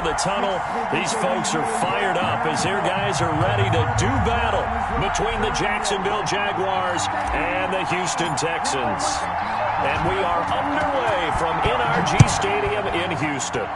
the tunnel. These folks are fired up as their guys are ready to do battle between the Jacksonville Jaguars and the Houston Texans. And we are underway from NRG Stadium in Houston.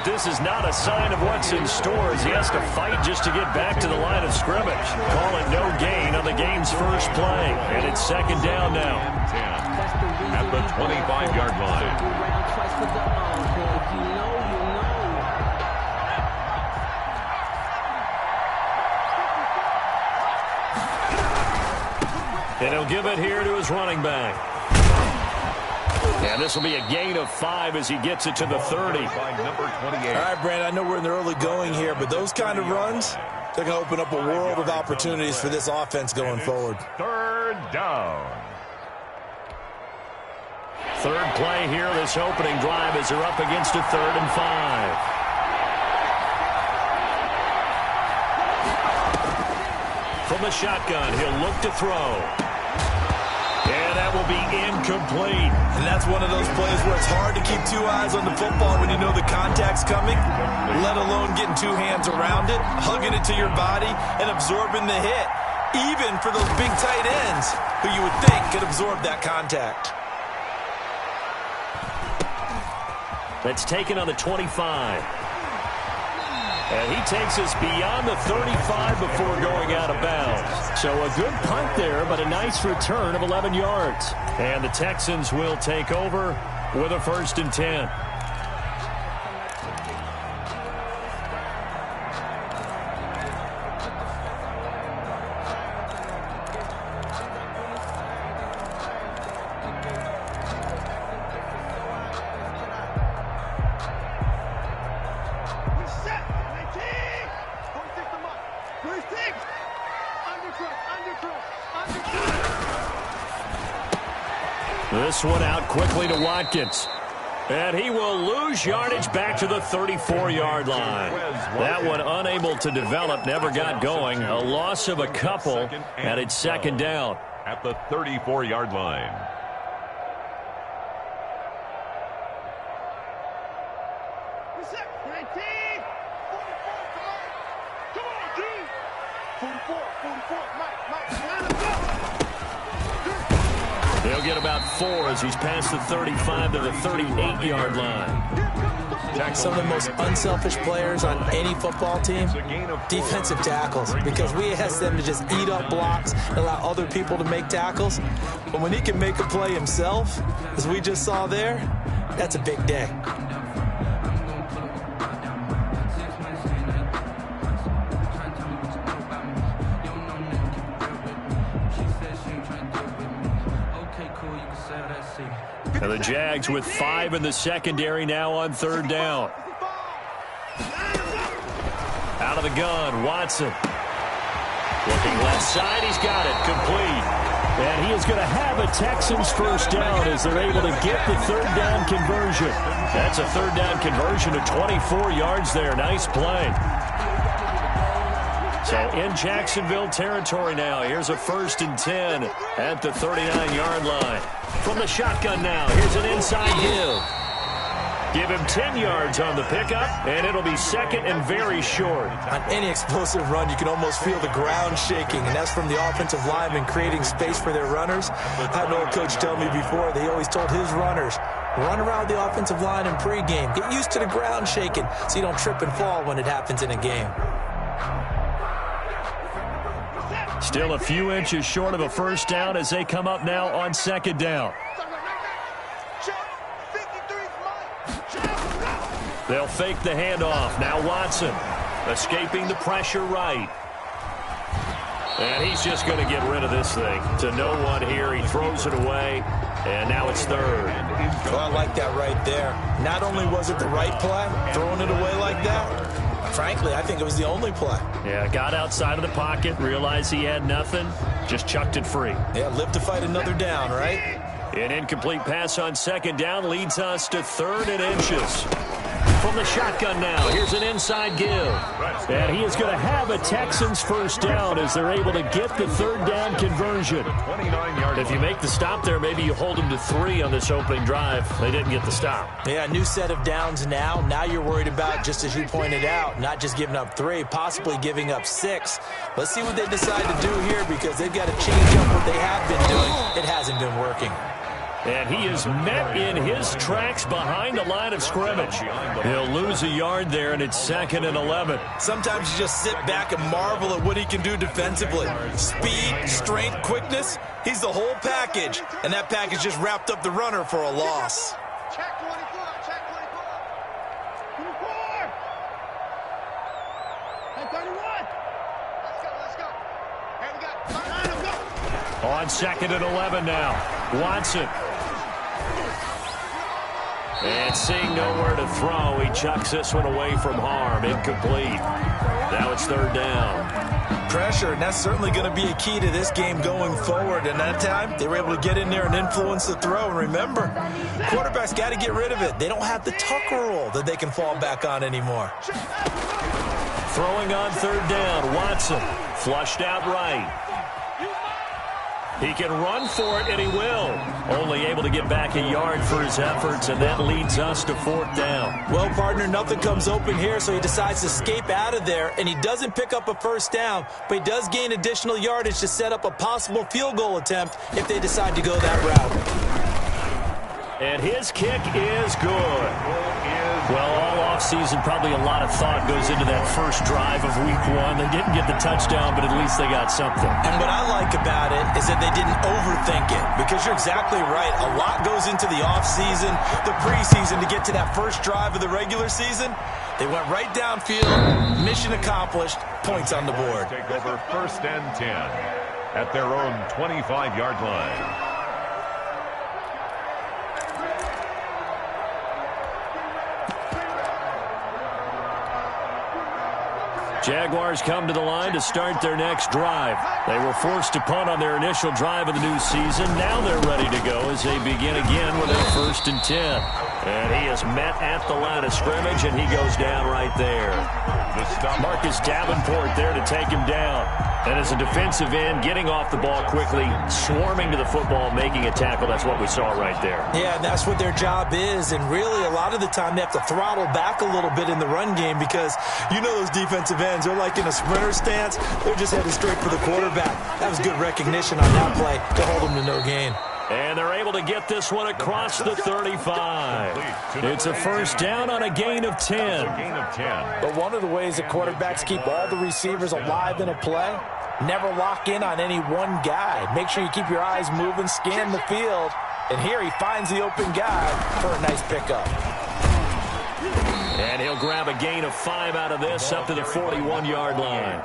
This is not a sign of what's in store as he has to fight just to get back to the line of scrimmage. Call it no gain on the game's first play. And it's second down now. 10 at the 25-yard line. And he'll give it here to his running back. And this will be a gain of 5 as he gets it to the 30. Number 28. All right, Brandon, I know we're in the early going here, but those kind of runs, they're going to open up a world of opportunities for this offense going forward. Third down. Third play here, this opening drive as they're up against a 3rd and 5. From the shotgun, he'll look to throw. And that will be incomplete. And that's one of those plays where it's hard to keep two eyes on the football when you know the contact's coming, let alone getting two hands around it, hugging it to your body, and absorbing the hit, even for those big tight ends who you would think could absorb that contact. That's taken on the 25. And he takes us beyond the 35 before going out of bounds. So a good punt there, but a nice return of 11 yards. And the Texans will take over with a 1st and 10. This one out quickly to Watkins. And he will lose yardage back to the 34-yard line. That one unable to develop, never got going. A loss of a couple, and it's second down. At the 34-yard line. He'll get about 4 as he's past the 35 to the 38-yard line. Some of the most unselfish players on any football team, defensive tackles, because we ask them to just eat up blocks and allow other people to make tackles. But when he can make a play himself, as we just saw there, that's a big day. And the Jags with 5 in the secondary now on 3rd down. Out of the gun, Watson. Looking left side, he's got it, complete. And he is going to have a Texans 1st down as they're able to get the 3rd down conversion. That's a 3rd down conversion to 24 yards there. Nice play. So in Jacksonville territory now. Here's a 1st and 10 at the 39-yard line. From the shotgun now, here's an inside give. Give him 10 yards on the pickup, and it'll be second and very short. On any explosive run, you can almost feel the ground shaking, and that's from the offensive linemen creating space for their runners. I had an old coach tell me before, they always told his runners, run around the offensive line in pregame. Get used to the ground shaking so you don't trip and fall when it happens in a game. Still a few inches short of a 1st down as they come up now on 2nd down. They'll fake the handoff. Now Watson. Escaping the pressure right. And he's just going to get rid of this thing. To no one here. He throws it away. And now it's third. Well, I like that right there. Not only was it the right play, throwing it away like that, frankly, I think it was the only play. Yeah, got outside of the pocket, realized he had nothing, just chucked it free. Yeah, live to fight another down, right? An incomplete pass on second down leads us to 3rd and inches. From the shotgun now, here's an inside give. And he is going to have a Texans first down as they're able to get the 3rd down conversion. If you make the stop there, maybe you hold them to 3 on this opening drive. They didn't get the stop. Yeah, new set of downs now. Now you're worried about, just as you pointed out, not just giving up 3, possibly giving up 6. Let's see what they decide to do here because they've got to change up what they have been doing. It hasn't been working. And he is met in his tracks behind the line of scrimmage. He'll lose a yard there, and it's 2nd and 11. Sometimes you just sit back and marvel at what he can do defensively. Speed, strength, quickness, he's the whole package. And that package just wrapped up the runner for a loss. Check 24, check 24. 24. Hey, 31. Let's go. Here we go. On 2nd and 11 now. Watson. And seeing nowhere to throw, he chucks this one away from harm. Incomplete. Now it's 3rd down. Pressure, and that's certainly going to be a key to this game going forward. And that time, they were able to get in there and influence the throw. And remember, quarterbacks got to get rid of it. They don't have the Tucker rule that they can fall back on anymore. Throwing on 3rd down, Watson. Flushed out right. He can run for it, and he will. Only able to get back a yard for his efforts, and that leads us to 4th down. Well, partner, nothing comes open here, so he decides to escape out of there, and he doesn't pick up a first down, but he does gain additional yardage to set up a possible field goal attempt if they decide to go that route. And his kick is good. Well, all offseason, probably a lot of thought goes into that first drive of week 1. They didn't get the touchdown, but at least they got something. And what I like about it is that they didn't overthink it, because you're exactly right. A lot goes into the offseason, the preseason to get to that first drive of the regular season. They went right downfield, mission accomplished, points on the board. Take over 1st and 10 at their own 25-yard line. Jaguars come to the line to start their next drive. They were forced to punt on their initial drive of the new season. Now they're ready to go as they begin again with a 1st and 10. And he is met at the line of scrimmage, and he goes down right there. Marcus Davenport there to take him down. And as a defensive end, getting off the ball quickly, swarming to the football, making a tackle. That's what we saw right there. Yeah, and that's what their job is. And really, a lot of the time, they have to throttle back a little bit in the run game because you know those defensive ends, they're like in a sprinter stance. They're just headed straight for the quarterback. That was good recognition on that play to hold them to no gain. And they're able to get this one across the 35. It's a first down on a gain of 10. But one of the ways the quarterbacks keep all the receivers alive in a play, never lock in on any one guy. Make sure you keep your eyes moving, scan the field. And here he finds the open guy for a nice pickup. And he'll grab a gain of 5 out of this up to the 41-yard line.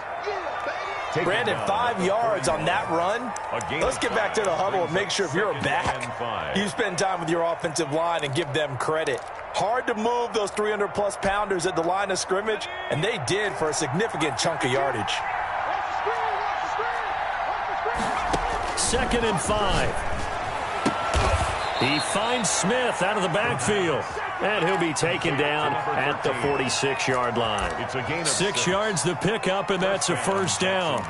Brandon, 5 yards on that run. Let's get back to the huddle and make sure if you're a back, you spend time with your offensive line and give them credit. Hard to move those 300-plus pounders at the line of scrimmage, and they did for a significant chunk of yardage. 2nd and 5. He finds Smith out of the backfield. And he'll be taken down at the 46-yard line. It's a gain of 6 yards the pickup, and that's a first down.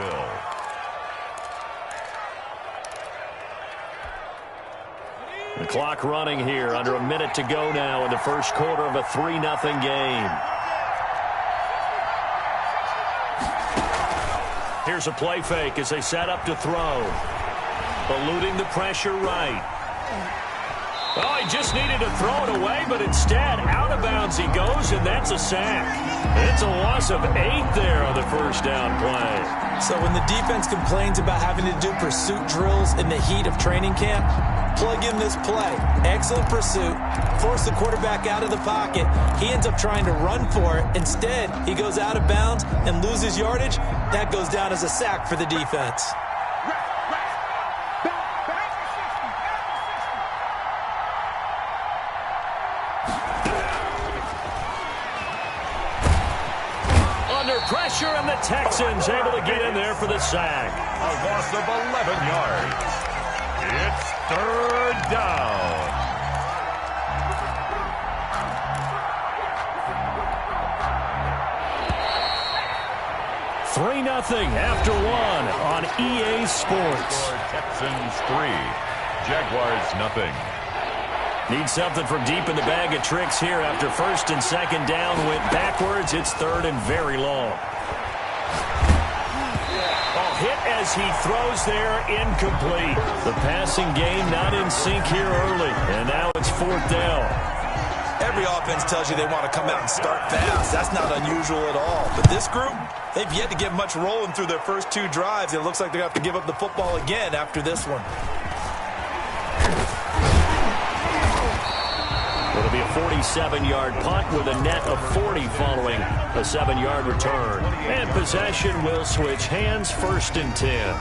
The clock running here, under a minute to go now in the first quarter of a 3-0 game. Here's a play fake as they set up to throw. Eluding the pressure right. Oh, he just needed to throw it away, but instead, out of bounds he goes, and that's a sack. It's a loss of 8 there on the first down play. So when the defense complains about having to do pursuit drills in the heat of training camp, plug in this play. Excellent pursuit. Force the quarterback out of the pocket. He ends up trying to run for it. Instead, he goes out of bounds and loses yardage. That goes down as a sack for the defense. Pressure, and the Texans able to get in there for the sack. A loss of 11 yards. It's third down. Three 0 after one on EA Sports. Texans 3, Jaguars 0. Need something from deep in the bag of tricks here after first and second down went backwards. It's third and very long. Oh, hit as he throws there, incomplete. The passing game not in sync here early, and now it's fourth down. Every offense tells you they want to come out and start fast. That's not unusual at all. But this group, they've yet to get much rolling through their first 2 drives. It looks like they're going to have to give up the football again after this one. It'll be a 47-yard punt with a net of 40 following a 7-yard return. And possession will switch hands, first and 10.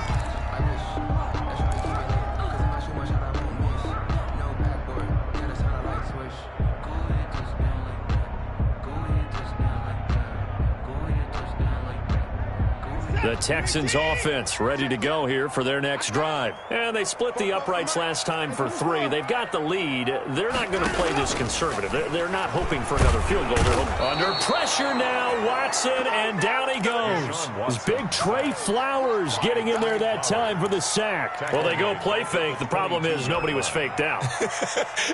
The Texans offense ready to go here for their next drive. And they split the uprights last time for 3. They've got the lead. They're not going to play this conservative. They're not hoping for another field goal. They're under pressure now. Watson, and down he goes. This big Trey Flowers getting in there that time for the sack. Well, they go play fake. The problem is nobody was faked out.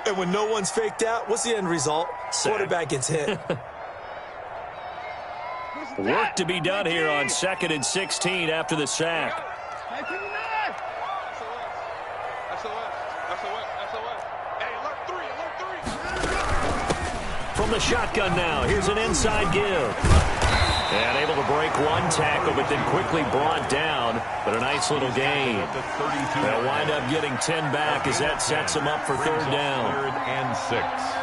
And when no one's faked out, what's the end result? Sack. Quarterback gets hit. Work to be done here on 2nd and 16 after the sack. From the shotgun now, here's an inside give. And able to break one tackle, but then quickly brought down. But a nice little gain. They'll wind up getting 10 back as that sets them up for third down. 3rd and 6.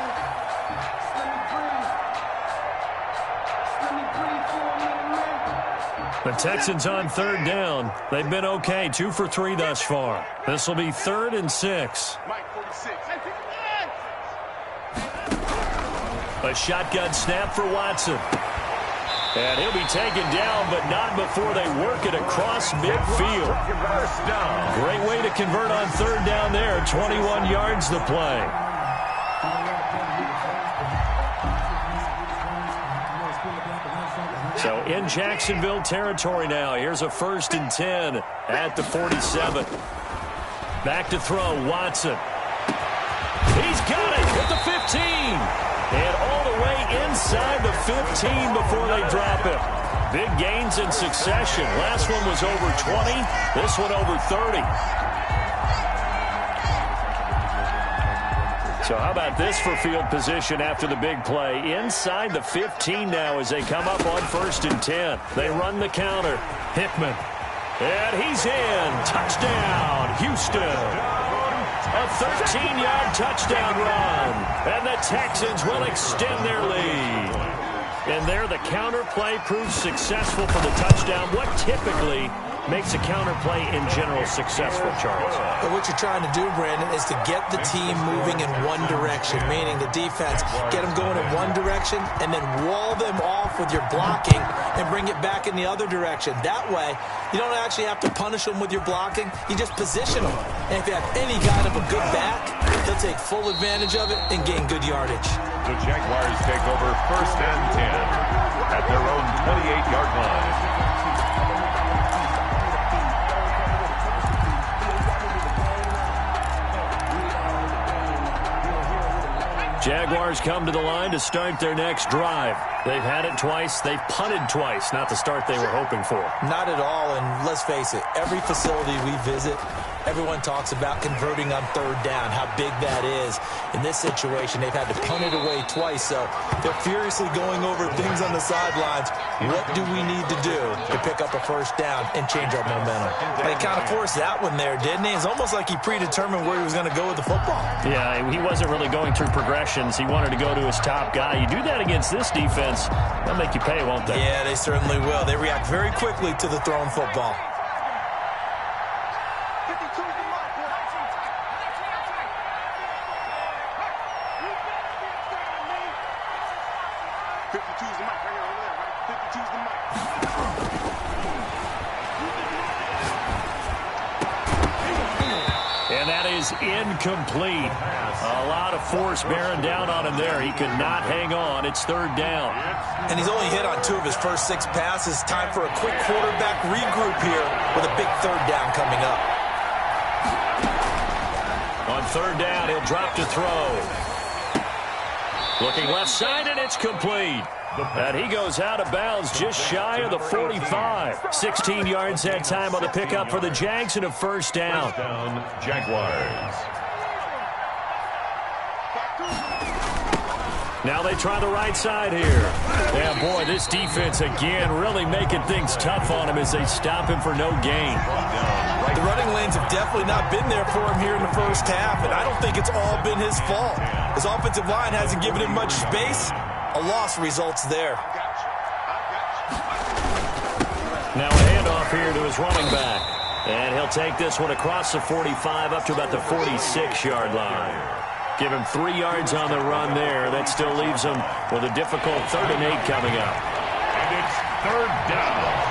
The Texans on third down. They've been okay, 2 for 3 thus far. This will be 3rd and 6. A shotgun snap for Watson. And he'll be taken down, but not before they work it across midfield. Great way to convert on third down there. 21 yards the play. So in Jacksonville territory now. Here's a 1st and 10 at the 47. Back to throw, Watson. He's got it at the 15. And all the way inside the 15 before they drop him. Big gains in succession. Last one was over 20. This one over 30. So how about this for field position after the big play? Inside the 15 now as they come up on 1st and 10. They run the counter. Hickman. And he's in. Touchdown, Houston. A 13-yard touchdown run. And the Texans will extend their lead. And there the counter play proves successful for the touchdown. What typically makes a counter play in general successful, Charles? But what you're trying to do, Brandon, is to get the team moving in one direction, meaning the defense, get them going in one direction and then wall them off with your blocking and bring it back in the other direction. That way, you don't actually have to punish them with your blocking. You just position them. And if you have any kind of a good back, they'll take full advantage of it and gain good yardage. The Jaguars take over 1st and 10 at their own 28-yard line. Jaguars come to the line to start their next drive. They've had it twice. They've punted twice. Not the start they were hoping for. Not at all, and let's face it, every facility we visit, everyone talks about converting on third down, how big that is. In this situation, they've had to punt it away twice, so they're furiously going over things on the sidelines. What do we need to do to pick up a first down and change our momentum? They kind of forced that one there, didn't he? It's almost like he predetermined where he was going to go with the football. Yeah, he wasn't really going through progressions. He wanted to go to his top guy. You do that against this defense, they'll make you pay, won't they? Yeah, they certainly will. They react very quickly to the thrown football. 52's the mic right here, over there, right? 52's the mic. And that is incomplete. A lot of force bearing down on him there. He could not hang on. It's third down. And he's only hit on 2 of his first 6 passes. Time for a quick quarterback regroup here with a big third down coming up. On third down, he'll drop to throw. Looking left side, and it's complete. And he goes out of bounds just shy of the 45. 16 yards that time on the pickup for the Jags and a first down. First down, Jaguars. Now they try the right side here. Yeah, boy, this defense again really making things tough on him as they stop him for no gain. The running lanes have definitely not been there for him here in the first half, and I don't think it's all been his fault. His offensive line hasn't given him much space. A loss results there. Now a handoff here to his running back. And he'll take this one across the 45 up to about the 46-yard line. Give him 3 yards on the run there. That still leaves him with a difficult 3rd and 8 coming up. And it's third down.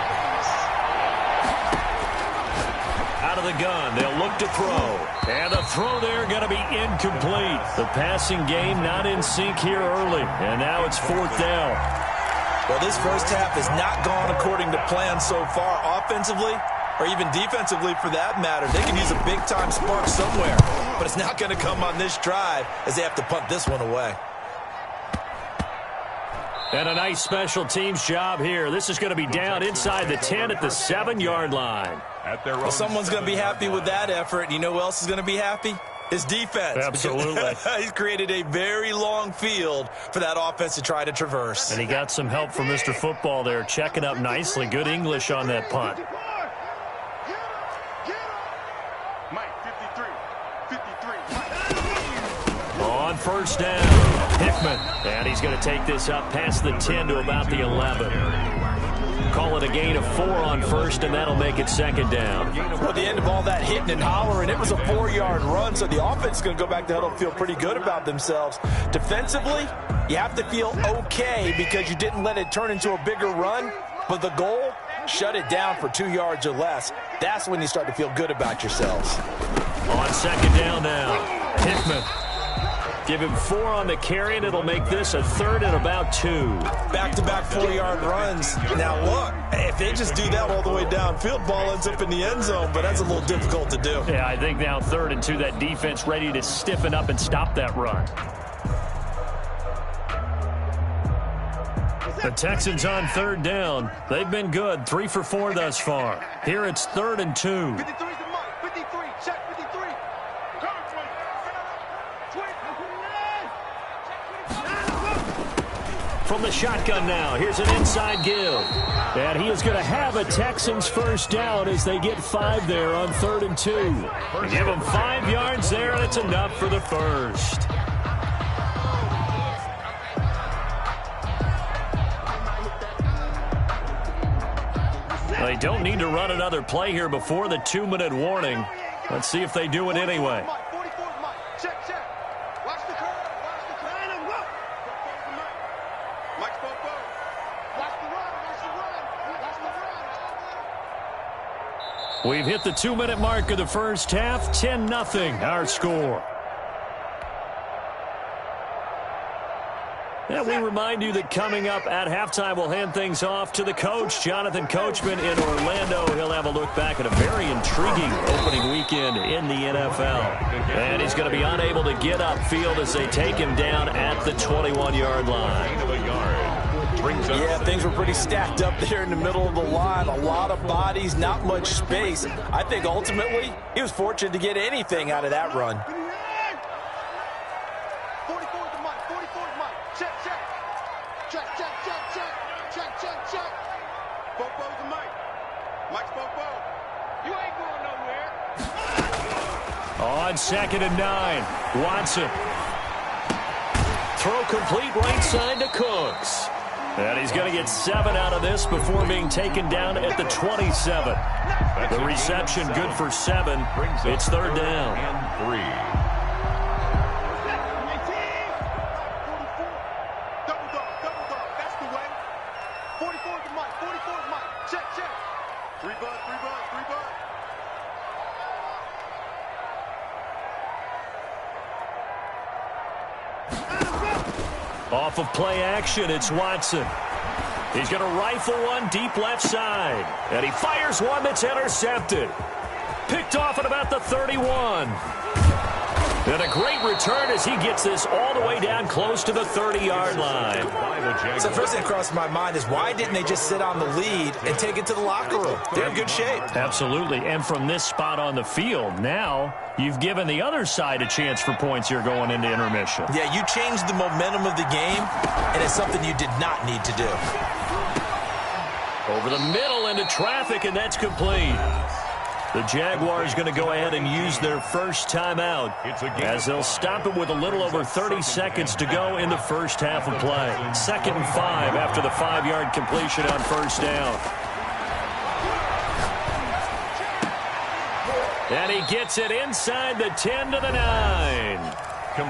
Out of the gun, they'll look to throw. And the throw there going to be incomplete. The passing game not in sync here early. And now it's 4th down. Well, this first half has not gone according to plan so far offensively, or even defensively for that matter. They can use a big-time spark somewhere, but it's not going to come on this drive as they have to punt this one away. And a nice special teams job here. This is going to be down inside the 10 at the 7-yard line. Well, someone's going to be happy with that effort, and you know who else is going to be happy? His defense. Absolutely. He's created a very long field for that offense to try to traverse. And he got some help from Mr. Football there, checking up nicely. Good English on that punt. On first down, Hickman. And he's going to take this up past the 10 to about the 11. Call it a gain of 4 on first, and that'll make it 2nd down. Well, at the end of all that hitting and hollering, it was a 4-yard run, so the offense is going to go back to huddle and feel pretty good about themselves. Defensively, you have to feel okay because you didn't let it turn into a bigger run, but the goal, shut it down for 2 yards or less. That's when you start to feel good about yourselves. On 2nd down now, Hickman. Give him 4 on the carry, and it'll make this a 3rd and about 2. Back-to-back 4-yard runs. Now, look, if they just do that all the way downfield, ball ends up in the end zone, but that's a little difficult to do. Yeah, I think now 3rd and 2, that defense ready to stiffen up and stop that run. The Texans on 3rd down. They've been good, 3 for 4 thus far. Here it's 3rd and 2. 53's the mic. 53. Check 53. From the shotgun now, here's an inside give. And he is going to have a Texans first down as they get 5 there on 3rd and 2. Give him 5 yards there, and it's enough for the first. They don't need to run another play here before the 2-minute warning. Let's see if they do it anyway. 44's mic. Check. Watch the curve. Watch the curve. Mike's Watch the run. We've hit the 2-minute mark of the first half. 10-0 our score. And we remind you that coming up at halftime, we'll hand things off to the coach, Jonathan Coachman in Orlando. He'll have a look back at a very intriguing opening weekend in the NFL. And he's going to be unable to get upfield as they take him down at the 21-yard line. Yeah, things were pretty stacked up there in the middle of the line. A lot of bodies, not much space. I think ultimately he was fortunate to get anything out of that run. 44 is the mic. 44 is mic. Check, check. Check, check, check, check. Check, check, check. Bobo's the mic. Mike's Bobo. You ain't going nowhere. On 2nd and 9, Watson. Throw complete right side to Cooks. And he's going to get 7 out of this before being taken down at the 27. The reception good for 7. It's 3rd down. And 3. Double dog. That's the way. 44 is the mic. 44 is mic. Check, check. 3 bud. Off of play action, it's Watson. He's going to rifle one deep left side. And he fires one that's intercepted. Picked off at about the 31. And a great return as he gets this all the way down close to the 30-yard line. So the first thing that crossed my mind is why didn't they just sit on the lead and take it to the locker room? They're in good shape. Absolutely. And from this spot on the field, now you've given the other side a chance for points here going into intermission. Yeah, you changed the momentum of the game, and it's something you did not need to do. Over the middle into traffic, and that's complete. The Jaguars going to go ahead and use their first timeout as they'll stop it with a little over 30 seconds to go in the first half of play. 2nd and 5 after the 5-yard completion on first down. And he gets it inside the 10 to the 9.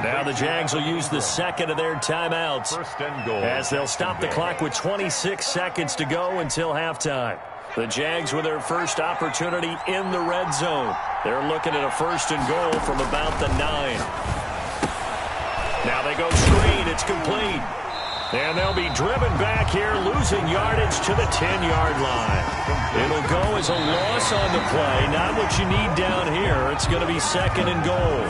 Now the Jags will use the second of their timeouts as they'll stop the clock with 26 seconds to go until halftime. The Jags with their first opportunity in the red zone. They're looking at a 1st and goal from about the 9. Now they go screen. It's complete. And they'll be driven back here, losing yardage to the 10-yard line. It'll go as a loss on the play. Not what you need down here. It's going to be 2nd and goal.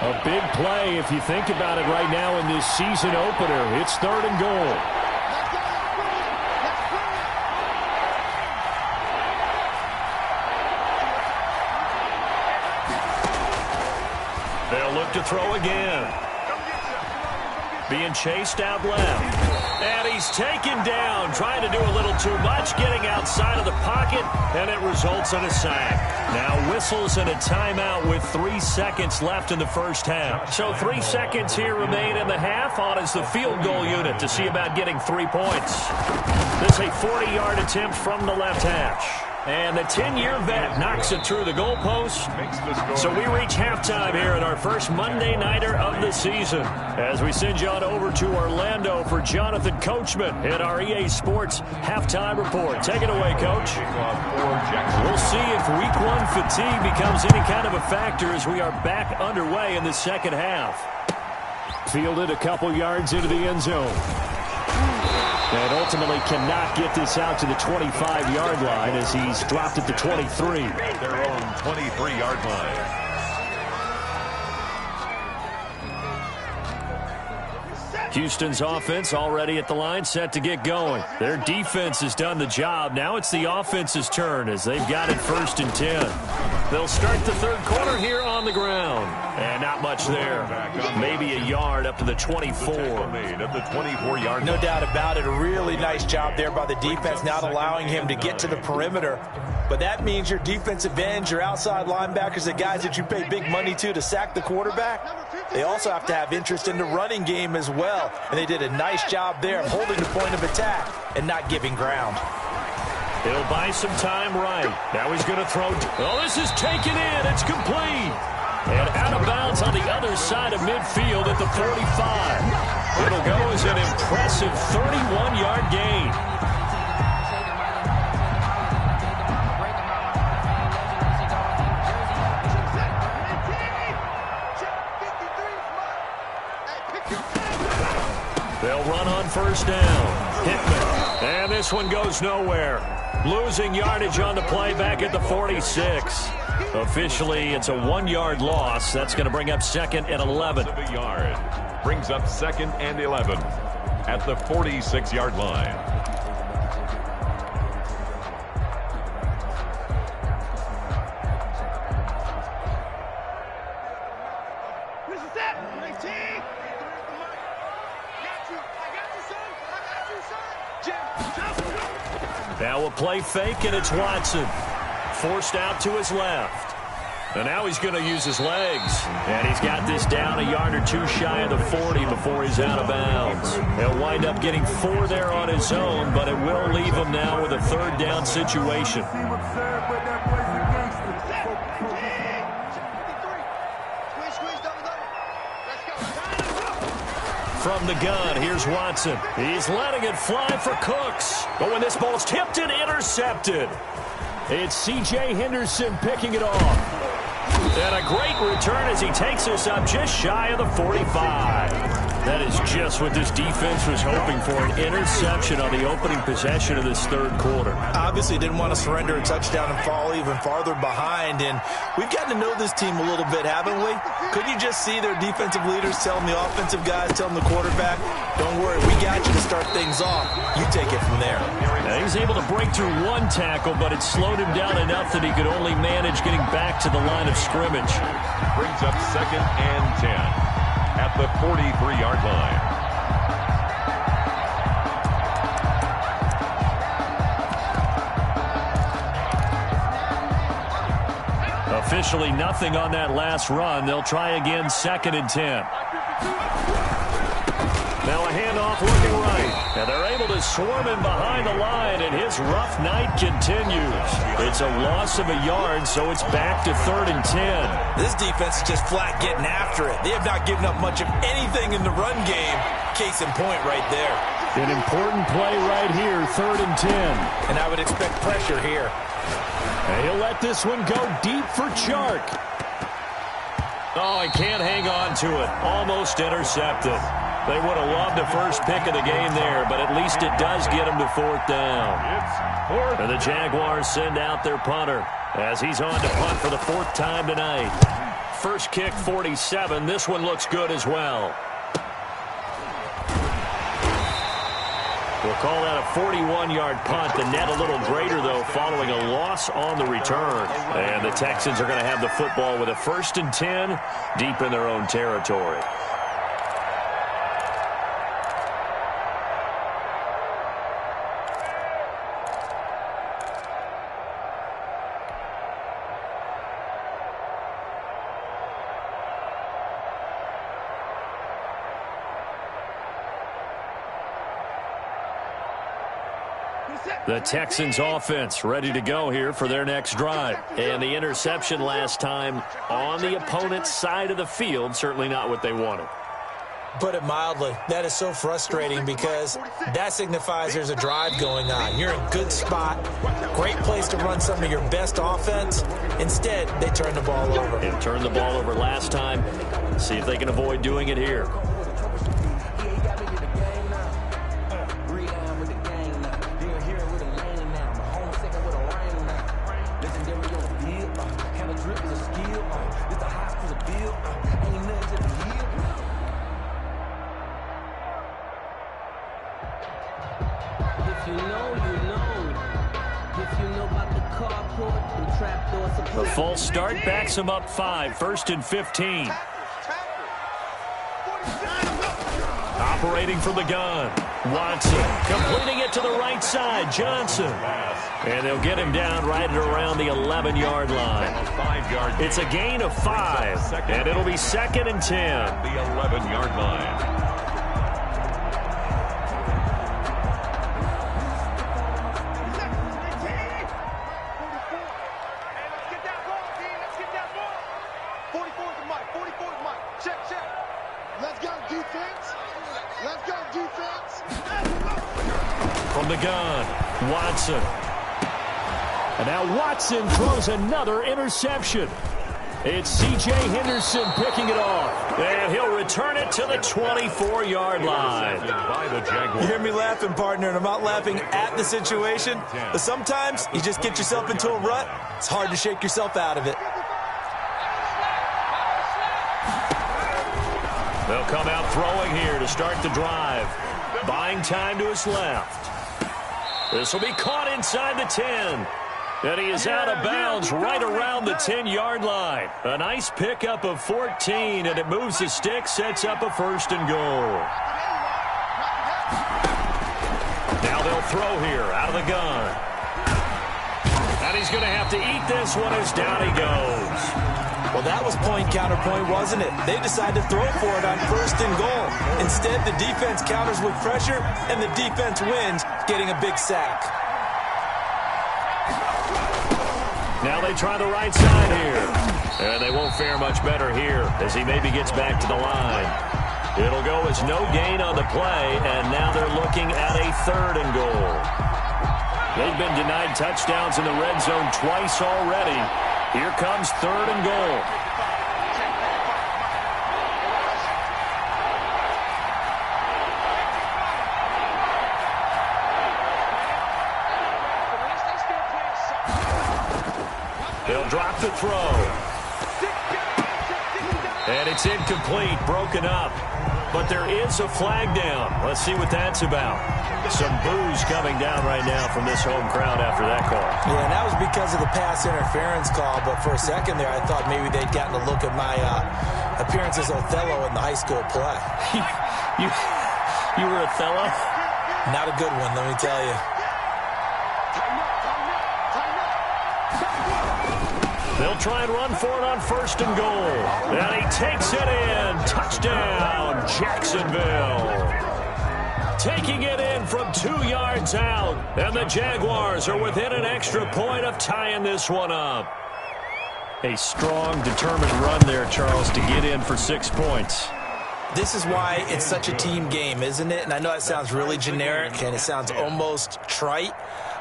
A big play if you think about it right now in this season opener. It's 3rd and goal. They'll look to throw again. Being chased out left. And he's taken down, trying to do a little too much, getting outside of the pocket, and it results in a sack. Now whistles and a timeout with 3 seconds left in the first half. So 3 seconds here remain in the half. On is the field goal unit to see about getting 3 points. This is a 40-yard attempt from the left hash. And the 10-year vet knocks it through the goalpost. So we reach halftime here in our first Monday Nighter of the season as we send you on over to Orlando for Jonathan Coachman in our EA Sports Halftime Report. Take it away, Coach. We'll see if Week 1 fatigue becomes any kind of a factor as we are back underway in the second half. Fielded a couple yards into the end zone. And ultimately cannot get this out to the 25-yard line as he's dropped at the 23. At their own 23-yard line. Houston's offense already at the line, set to get going. Their defense has done the job. Now it's the offense's turn as they've got it 1st and 10. They'll start the 3rd quarter here on the ground. And not much there. Maybe a yard up to the 24. At the 24-yard line. No doubt about it. A really nice job there by the defense, not allowing him to get to the perimeter. But that means your defensive ends, your outside linebackers, the guys that you pay big money to sack the quarterback, they also have to have interest in the running game as well. And they did a nice job there of holding the point of attack and not giving ground. He'll buy some time right. Now he's going to throw. Oh, this is taken in. It's complete. And out of bounds on the other side of midfield at the 45. It'll go as an impressive 31-yard gain. They'll run on first down. Hickman. And this one goes nowhere. Losing yardage on the play back at the 46. Officially, it's a 1-yard loss. That's going to bring up 2nd and 11. A yard. Brings up 2nd and 11 at the 46-yard line. Now a play fake, and it's Watson. Forced out to his left. And now he's going to use his legs. And he's got this down a yard or two shy of the 40 before he's out of bounds. He'll wind up getting 4 there on his own, but it will leave him now with a 3rd down situation. From the gun, here's Watson. He's letting it fly for Cooks. But when this ball's tipped and intercepted, it's C.J. Henderson picking it off. And a great return as he takes us up just shy of the 45. That is just what this defense was hoping for, an interception on the opening possession of this 3rd quarter. Obviously didn't want to surrender a touchdown and fall even farther behind. And we've gotten to know this team a little bit, haven't we? Could you just see their defensive leaders telling the offensive guys, telling the quarterback, don't worry, we got you to start things off. You take it from there. Now he's able to break through 1 tackle, but it slowed him down enough that he could only manage getting back to the line of scrimmage. Brings up 2nd and 10 at the 43-yard line. Officially nothing on that last run. They'll try again, 2nd and 10. Now a handoff looking right. And they're able to swarm him behind the line, and his rough night continues. It's a loss of a yard, so it's back to 3rd and 10. This defense is just flat getting after it. They have not given up much of anything in the run game. Case in point right there. An important play right here, 3rd and 10. And I would expect pressure here. And he'll let this one go deep for Chark. Oh, he can't hang on to it. Almost intercepted. They would have loved the first pick of the game there, but at least it does get them to 4th down. And the Jaguars send out their punter as he's on to punt for the 4th time tonight. First kick, 47. This one looks good as well. We'll call that a 41-yard punt. The net a little greater, though, following a loss on the return. And the Texans are going to have the football with a 1st and 10 deep in their own territory. The Texans offense ready to go here for their next drive. And the interception last time on the opponent's side of the field, certainly not what they wanted. Put it mildly, that is so frustrating because that signifies there's a drive going on. You're in a good spot, great place to run some of your best offense. Instead, they turn the ball over. And turned the ball over last time. See if they can avoid doing it here. The false start backs him up 5, 1st and 15. Operating from the gun. Watson completing it to the right side. Johnson. And they'll get him down right at around the 11-yard line. It's a gain of 5, and it'll be 2nd and 10. The 11-yard line. 44 is Mike. Check, check. Let's go, defense. Let's go, defense. From the gun, Watson. And now Watson throws another interception. It's C.J. Henderson picking it off. And he'll return it to the 24-yard line. By the Jaguars. You hear me laughing, partner, and I'm not laughing at the situation. But sometimes you just get yourself into a rut. It's hard to shake yourself out of it. They'll come out throwing here to start the drive. Buying time to his left. This will be caught inside the 10. And he is out of bounds right around the 10-yard line. A nice pickup of 14, and it moves the stick, sets up a 1st and goal. Now they'll throw here out of the gun. And he's going to have to eat this one as down he goes. Well, that was point counterpoint, wasn't it? They decided to throw for it on 1st and goal. Instead, the defense counters with pressure, and the defense wins, getting a big sack. Now they try the right side here. And they won't fare much better here as he maybe gets back to the line. It'll go as no gain on the play, and now they're looking at a 3rd and goal. They've been denied touchdowns in the red zone twice already. Here comes 3rd and goal. They'll drop the throw. And it's incomplete, broken up. But there is a flag down. Let's see what that's about. Some boos coming down right now from this home crowd after that call. Yeah, and that was because of the pass interference call. But for a second there, I thought maybe they'd gotten a look at my appearance as Othello in the high school play. You were Othello? Not a good one, let me tell you. They'll try and run for it on 1st and goal. And he takes it in. Touchdown, Jacksonville. Taking it in from 2 yards out. And the Jaguars are within an extra point of tying this one up. A strong, determined run there, Charles, to get in for 6 points. This is why it's such a team game, isn't it? And I know it sounds really generic and it sounds almost trite,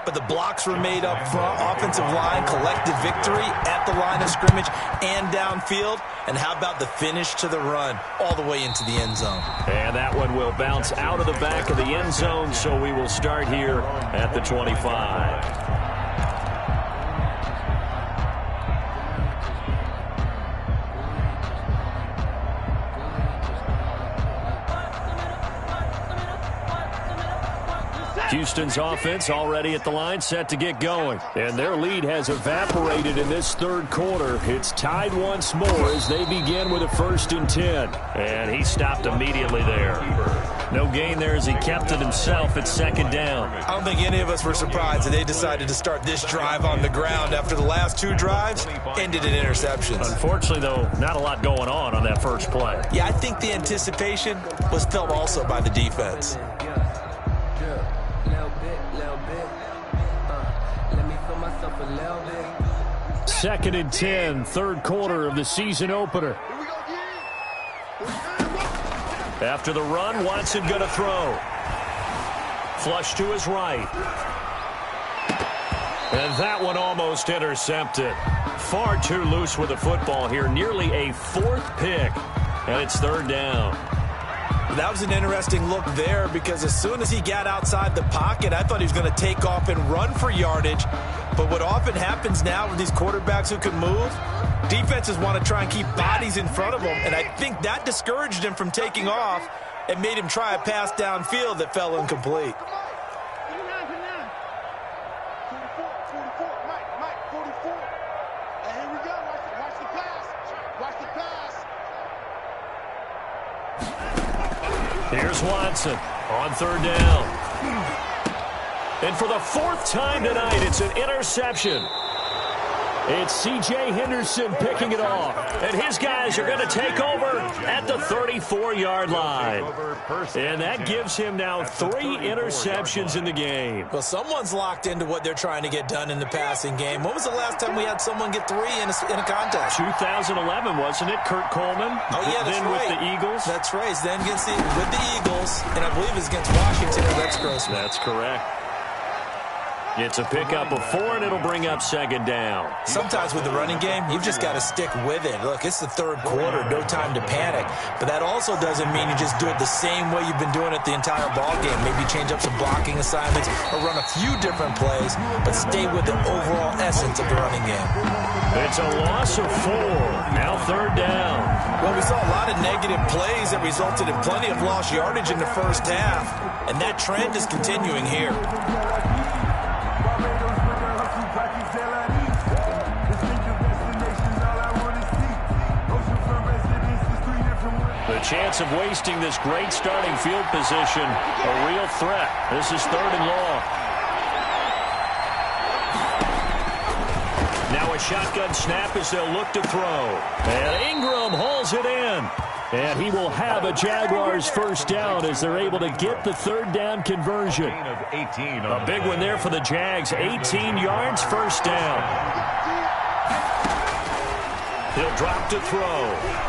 but the blocks were made up front, offensive line, collective victory at the line of scrimmage and downfield. And how about the finish to the run all the way into the end zone? And that one will bounce out of the back of the end zone, so we will start here at the 25. Houston's offense already at the line, set to get going. And their lead has evaporated in this 3rd quarter. It's tied once more as they begin with a 1st and 10. And he stopped immediately there. No gain there as he kept it himself at 2nd down. I don't think any of us were surprised that they decided to start this drive on the ground after the last 2 drives ended in interceptions. Unfortunately, though, not a lot going on that first play. Yeah, I think the anticipation was felt also by the defense. 2nd and 10, 3rd quarter of the season opener. After the run, Watson going to throw. Flush to his right. And that one almost intercepted. Far too loose with the football here. Nearly a 4th pick. And it's 3rd down. That was an interesting look there because as soon as he got outside the pocket, I thought he was going to take off and run for yardage. But what often happens now with these quarterbacks who can move, defenses want to try and keep bodies in front of them. And I think that discouraged him from taking off and made him try a pass downfield that fell incomplete. Here's Watson on 3rd down. And for the 4th time tonight, it's an interception. It's C.J. Henderson picking it off. And his guys are going to take over at the 34-yard line. And that gives him now 3 interceptions in the game. Well, someone's locked into what they're trying to get done in the passing game. When was the last time we had someone get 3 in a contest? 2011, wasn't it? Kurt Coleman. Oh, yeah, that's then right. with the Eagles. That's right. Then with the Eagles, and I believe it's against Washington or Rex Grossman. That's correct. It's a pickup of 4, and it'll bring up 2nd down. Sometimes with the running game, you've just got to stick with it. Look, it's the 3rd quarter, no time to panic. But that also doesn't mean you just do it the same way you've been doing it the entire ball game. Maybe change up some blocking assignments or run a few different plays, but stay with the overall essence of the running game. It's a loss of 4. Now 3rd down. Well, we saw a lot of negative plays that resulted in plenty of lost yardage in the first half, and that trend is continuing here. The chance of wasting this great starting field position, a real threat. This is 3rd and long. Now a shotgun snap as they'll look to throw. And Ingram hauls it in. And he will have a Jaguars 1st down as they're able to get the 3rd down conversion. A big one there for the Jags. 18 yards, 1st down. He'll drop to throw.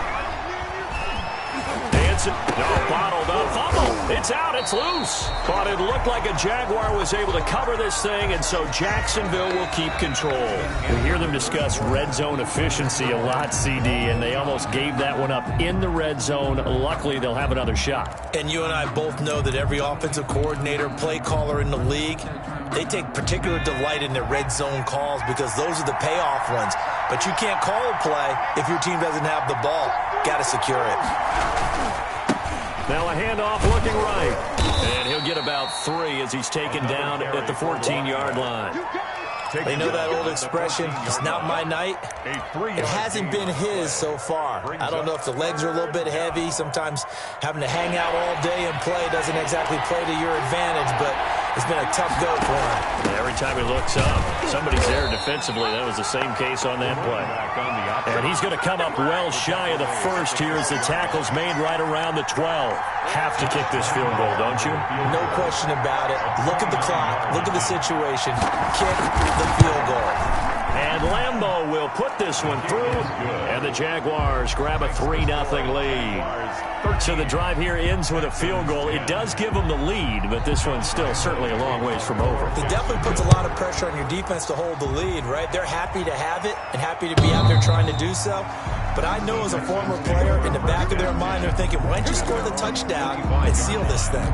Bottled up. Fumble. It's out. It's loose. But it looked like a Jaguar was able to cover this thing, and so Jacksonville will keep control. We hear them discuss red zone efficiency a lot, CD, and they almost gave that one up in the red zone. Luckily, they'll have another shot. And you and I both know that every offensive coordinator, play caller in the league, they take particular delight in their red zone calls because those are the payoff ones. But you can't call a play if your team doesn't have the ball. Got to secure it. Now a handoff looking right. And he'll get about 3 as he's taken down at the 14-yard line. They know that old expression, it's not my night. It hasn't been his so far. I don't know if the legs are a little bit heavy. Sometimes having to hang out all day and play doesn't exactly play to your advantage, but it's been a tough go for him. Every time he looks up, somebody's there defensively. That was the same case on that play. And he's going to come up well shy of the 1st here as the tackle's made right around the 12. Have to kick this field goal, don't you? No question about it. Look at the clock. Look at the situation. Kick the field goal. And Lambeau will put this one through, and the Jaguars grab a 3-0 lead. So the drive here ends with a field goal. It does give them the lead, but this one's still certainly a long ways from over. It definitely puts a lot of pressure on your defense to hold the lead, right? They're happy to have it and happy to be out there trying to do so. But I know as a former player, in the back of their mind, they're thinking, why don't you score the touchdown and seal this thing?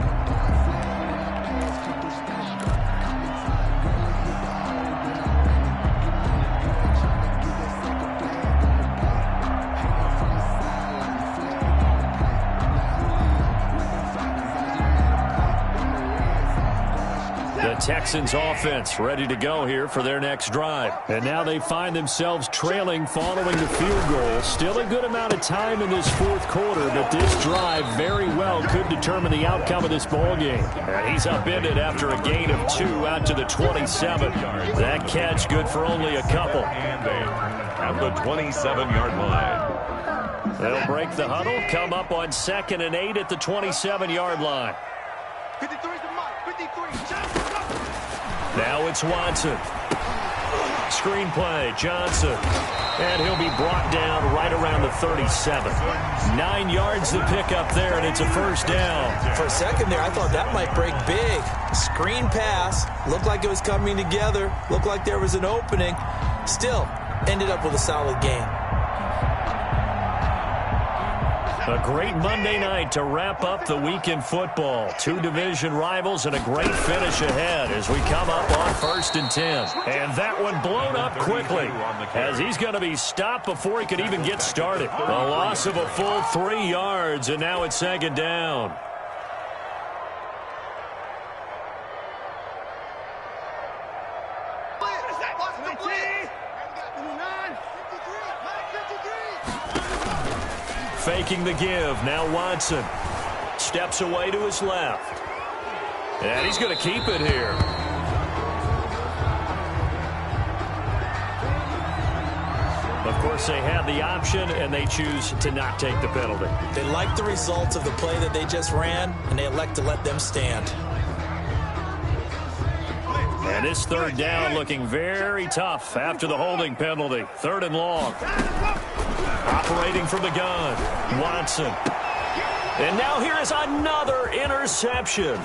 Texans offense ready to go here for their next drive. And now they find themselves trailing following the field goal. Still a good amount of time in this 4th quarter, but this drive very well could determine the outcome of this ball game. And he's upended after a gain of 2 out to the 27. That catch good for only a couple. At the 27-yard line. They'll break the huddle, come up on 2nd and 8 at the 27-yard line. 53's the mark. 53. Now it's Watson. Screenplay, Johnson. And he'll be brought down right around the 37. 9 yards to pick up there, and it's a 1st down. For a second there, I thought that might break big. Screen pass. Looked like it was coming together. Looked like there was an opening. Still, ended up with a solid gain. A great Monday night to wrap up the week in football. 2 division rivals and a great finish ahead as we come up on 1st and 10. And that one blown up quickly as he's going to be stopped before he could even get started. A loss of a full 3 yards, and now it's 2nd down. Faking the give. Now Watson steps away to his left. And he's going to keep it here. course, they had the option, and they choose to not take the penalty. They like the results of the play that they just ran, and they elect to let them stand. And this third down looking very tough after the holding penalty. 3rd and long. Operating from the gun, Watson. And now here is another interception.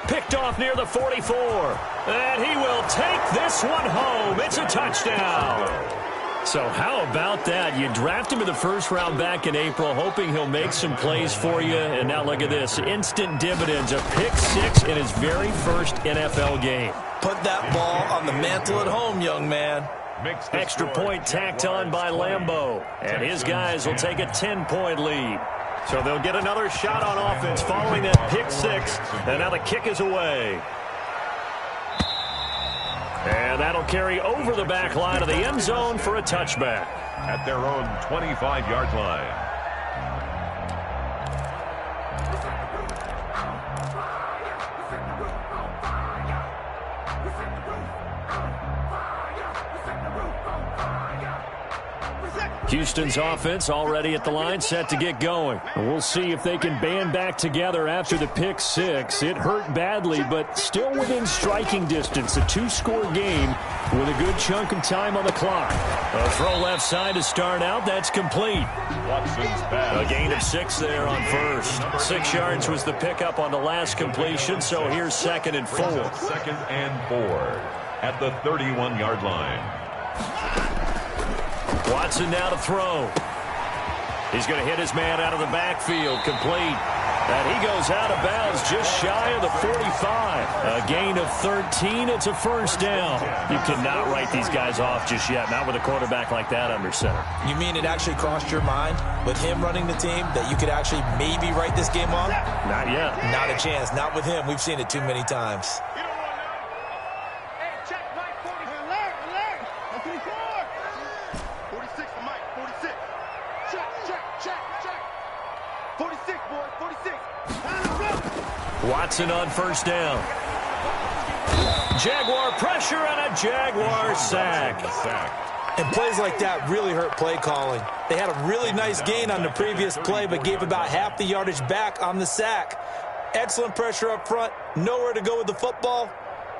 Picked off near the 44. And he will take this one home. It's a touchdown. So how about that? You draft him in the 1st round back in April, hoping he'll make some plays for you. And now look at this. Instant dividends. A pick 6 in his very first NFL game. Put that ball on the mantle at home, young man. Extra point tacked on by Lambeau. And his guys will take a 10-point lead. So they'll get another shot on offense following that pick 6. And now the kick is away. And that'll carry over the back line of the end zone for a touchback. At their own 25-yard line. Houston's offense already at the line, set to get going. We'll see if they can band back together after the pick 6. It hurt badly, but still within striking distance. A 2-score game with a good chunk of time on the clock. A throw left side to start out. That's complete. Watson's pass. A gain of 6 there on first. 6 yards was the pickup on the last completion, so here's 2nd and 4. 2nd and 4 at the 31-yard line. Watson now to throw. He's going to hit his man out of the backfield. Complete. And he goes out of bounds just shy of the 45. A gain of 13. It's a 1st down. You cannot write these guys off just yet. Not with a quarterback like that under center. You mean it actually crossed your mind with him running the team that you could actually maybe write this game off? Not yet. Not a chance. Not with him. We've seen it too many times. Watson on 1st down. Jaguar pressure and a Jaguar sack. And plays like that really hurt play calling. They had a really nice gain on the previous play, but gave about half the yardage back on the sack. Excellent pressure up front. Nowhere to go with the football.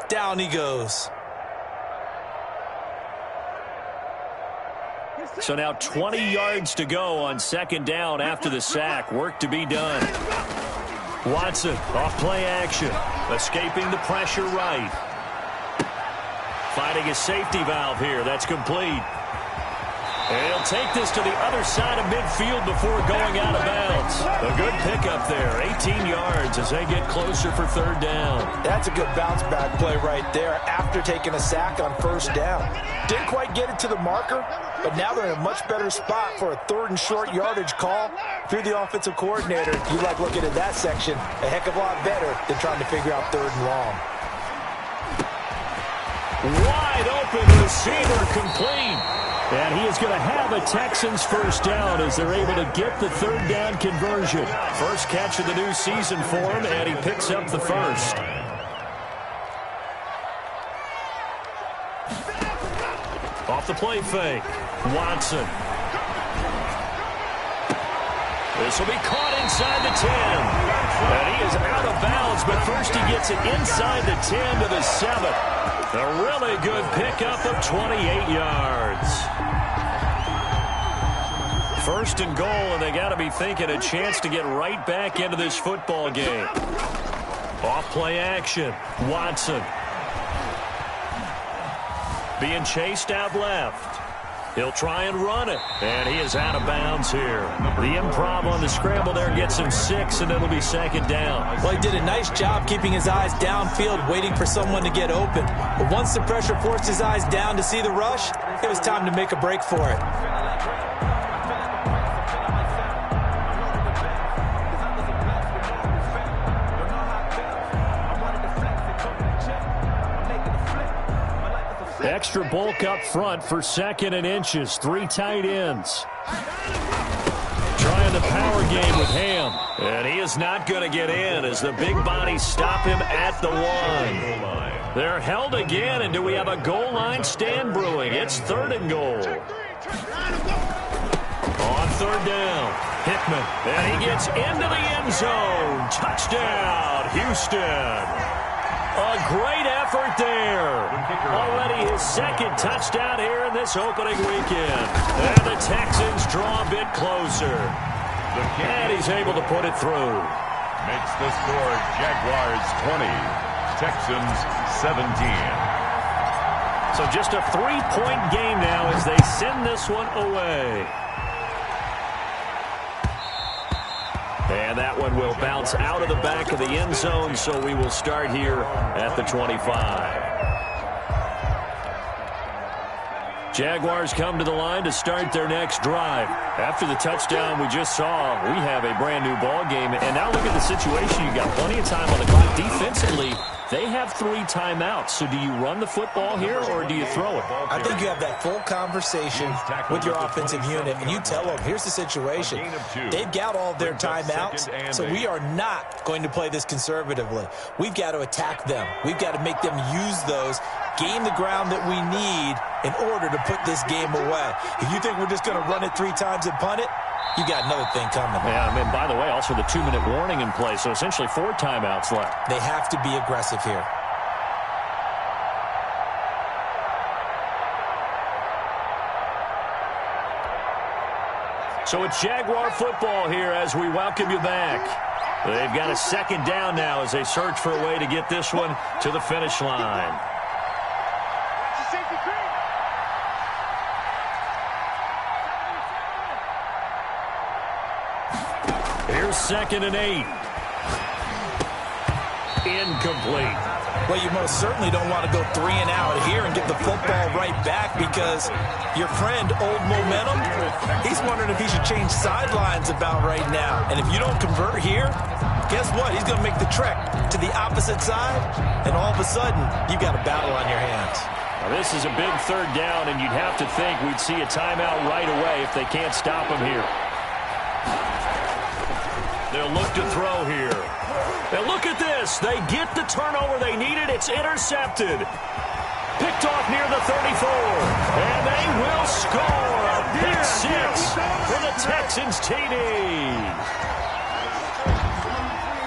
Down he goes. So now 20 yards to go on 2nd down after the sack. Work to be done. Watson off play action. Escaping the pressure right. Finding his safety valve here. That's complete. And he'll take this to the other side of midfield before going out of bounds. A good pickup there. 18 yards as they get closer for 3rd down. That's a good bounce back play right there after taking a sack on 1st down. Didn't quite get it to the marker, but now they're in a much better spot for a 3rd and short yardage call. If you're the offensive coordinator, you like looking at that section a heck of a lot better than trying to figure out 3rd and long. Wide open receiver complete. And he is going to have a Texans 1st down as they're able to get the 3rd down conversion. First catch of the new season for him, and he picks up the 1st. Off the play fake. Watson. This will be caught inside the 10. And he is out of bounds, but first he gets it inside the 10 to the 7. A really good pickup of 28 yards. 1st and goal, and they got to be thinking a chance to get right back into this football game. Off play action. Watson. Being chased out left. He'll try and run it, and he is out of bounds here. The improv on the scramble there gets him 6, and it'll be 2nd down. Well, he did a nice job keeping his eyes downfield, waiting for someone to get open. But once the pressure forced his eyes down to see the rush, it was time to make a break for it. Extra bulk up front for 2nd and inches. 3 tight ends. Trying the power game with Ham. And he is not going to get in as the big bodies stop him at the 1. They're held again, and do we have a goal line stand brewing? It's 3rd and goal. third down. Hickman, and he gets into the end zone. Touchdown, Houston. A great effort there. Already his second touchdown here in this opening weekend. And the Texans draw a bit closer. And he's able to put it through. Makes the score Jaguars 20, Texans 17. So just a 3-point game now as they send this one away. And that one will bounce out of the back of the end zone, so we will start here at the 25. Jaguars come to the line to start their next drive. After the touchdown we just saw, we have a brand new ball game. And now look at the situation. You've got plenty of time on the clock. Defensively, they have 3 timeouts. So do you run the football here or do you throw it? I think you have that full conversation with your offensive unit, and you tell them, here's the situation. They've got all of their timeouts, so we are not going to play this conservatively. We've got to attack them. We've got to make them use those, gain the ground that we need in order to put this game away. If you think we're just going to run it 3 times and punt it, you got another thing coming. Yeah, I mean, by the way, also the 2-minute warning in play, so essentially 4 timeouts left. They have to be aggressive here. So it's Jaguar football here as we welcome you back. They've got a second down now as they search for a way to get this one to the finish line. Here's 2nd and 8. Incomplete. Well, you most certainly don't want to go 3 and out here and get the football right back because your friend, Old Momentum, he's wondering if he should change sidelines about right now. And if you don't convert here, guess what? He's going to make the trek to the opposite side, and all of a sudden, you've got a battle on your hands. Now, this is a big third down, and you'd have to think we'd see a timeout right away if they can't stop him here. They'll look to throw here. And look at this. They get the turnover they needed. It's intercepted. Picked off near the 34. And they will score a pick 6 for the Texans TD.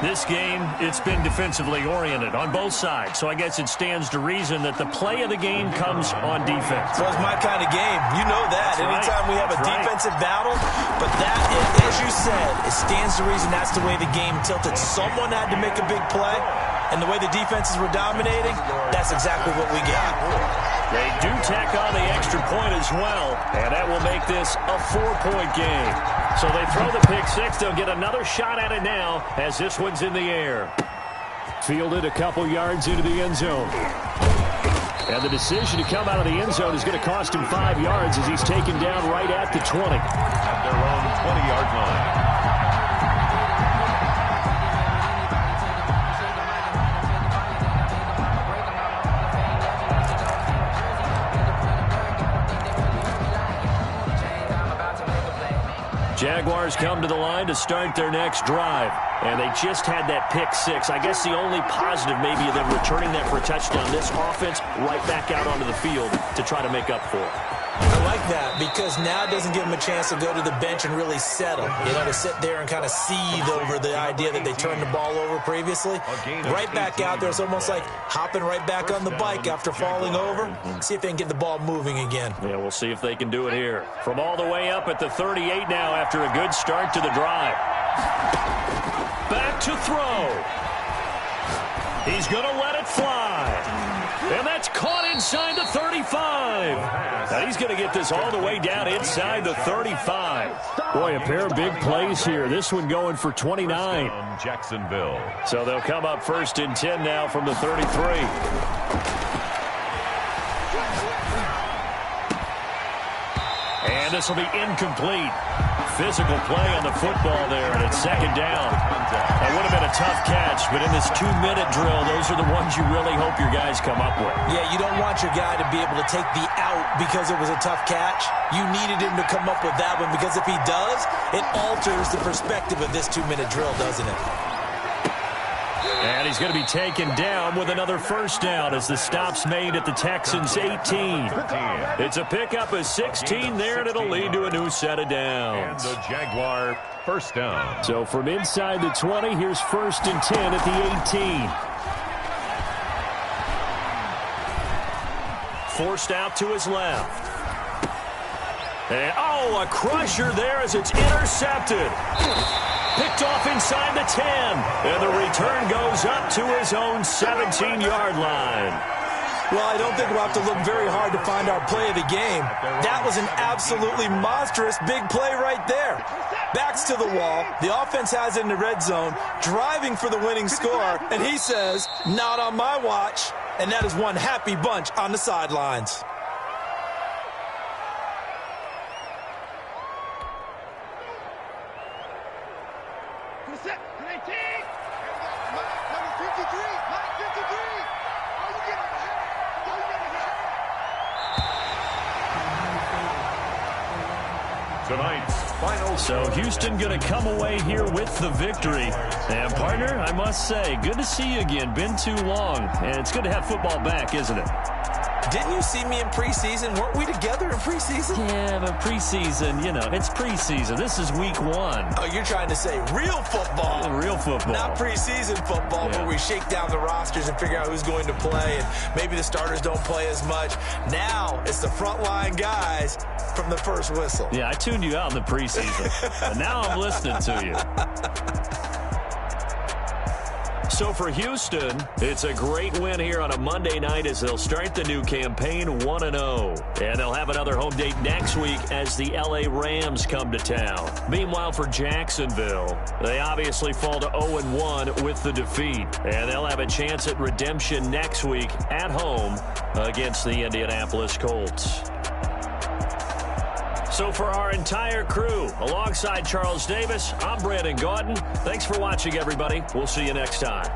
This game, it's been defensively oriented on both sides, so I guess it stands to reason that the play of the game comes on defense. Well, it's my kind of game. You know that. That's anytime we have a defensive battle, but that, as you said, it stands to reason that's the way the game tilted. Someone had to make a big play, and the way the defenses were dominating, that's exactly what we got. They do tack on the extra point as well, and that will make this a 4-point game. So they throw the pick 6. They'll get another shot at it now as this one's in the air. Fielded a couple yards into the end zone. And the decision to come out of the end zone is going to cost him 5 yards as he's taken down right at the 20. At their own 20-yard line. Jaguars come to the line to start their next drive. And they just had that pick 6. I guess the only positive maybe of them returning that for a touchdown. This offense right back out onto the field to try to make up for it. I like that because now it doesn't give them a chance to go to the bench and really settle. You know, to sit there and kind of seethe over the idea that they turned the ball over previously. Right back out there. It's almost like hopping right back on the bike after falling over. See if they can get the ball moving again. Yeah, we'll see if they can do it here. From all the way up at the 38 now after a good start to the drive. Back to throw. He's going to let it fly. And that's caught inside the 35. Now he's going to get this all the way down inside the 35. Boy, a pair of big plays here. This one going for 29. Jacksonville. So they'll come up 1st and 10 now from the 33. And this will be incomplete. Physical play on the football there, and it's 2nd down. That would have been a tough catch, but in this 2-minute drill, those are the ones you really hope your guys come up with. Yeah, you don't want your guy to be able to take the out because it was a tough catch. You needed him to come up with that one because if he does, it alters the perspective of this 2-minute drill, doesn't it? And he's going to be taken down with another first down as the stop's made at the Texans' 18. It's a pickup of 16 there, and it'll lead to a new set of downs. And the Jaguar first down. So from inside the 20, here's 1st and 10 at the 18. Forced out to his left. And, a crusher there as it's intercepted. Picked off inside the 10. And the return goes up to his own 17-yard line. Well, I don't think we'll have to look very hard to find our play of the game. That was an absolutely monstrous big play right there. Backs to the wall. The offense has it in the red zone, driving for the winning score. And he says, not on my watch. And that is one happy bunch on the sidelines. Tonight's final. So Houston going to come away here with the victory. And partner, I must say, good to see you again. Been too long. And it's good to have football back, isn't it? Didn't you see me in preseason? Weren't we together in preseason? Yeah, but preseason, it's preseason. This is week 1. Oh, you're trying to say real football. Real football. Not preseason football, where we shake down the rosters and figure out who's going to play, and maybe the starters don't play as much. Now it's the frontline guys from the first whistle. Yeah, I tuned you out in the preseason. And now I'm listening to you. So for Houston, it's a great win here on a Monday night as they'll start the new campaign 1-0. And they'll have another home date next week as the LA Rams come to town. Meanwhile, for Jacksonville, they obviously fall to 0-1 with the defeat. And they'll have a chance at redemption next week at home against the Indianapolis Colts. So for our entire crew, alongside Charles Davis, I'm Brandon Gaudin. Thanks for watching, everybody. We'll see you next time.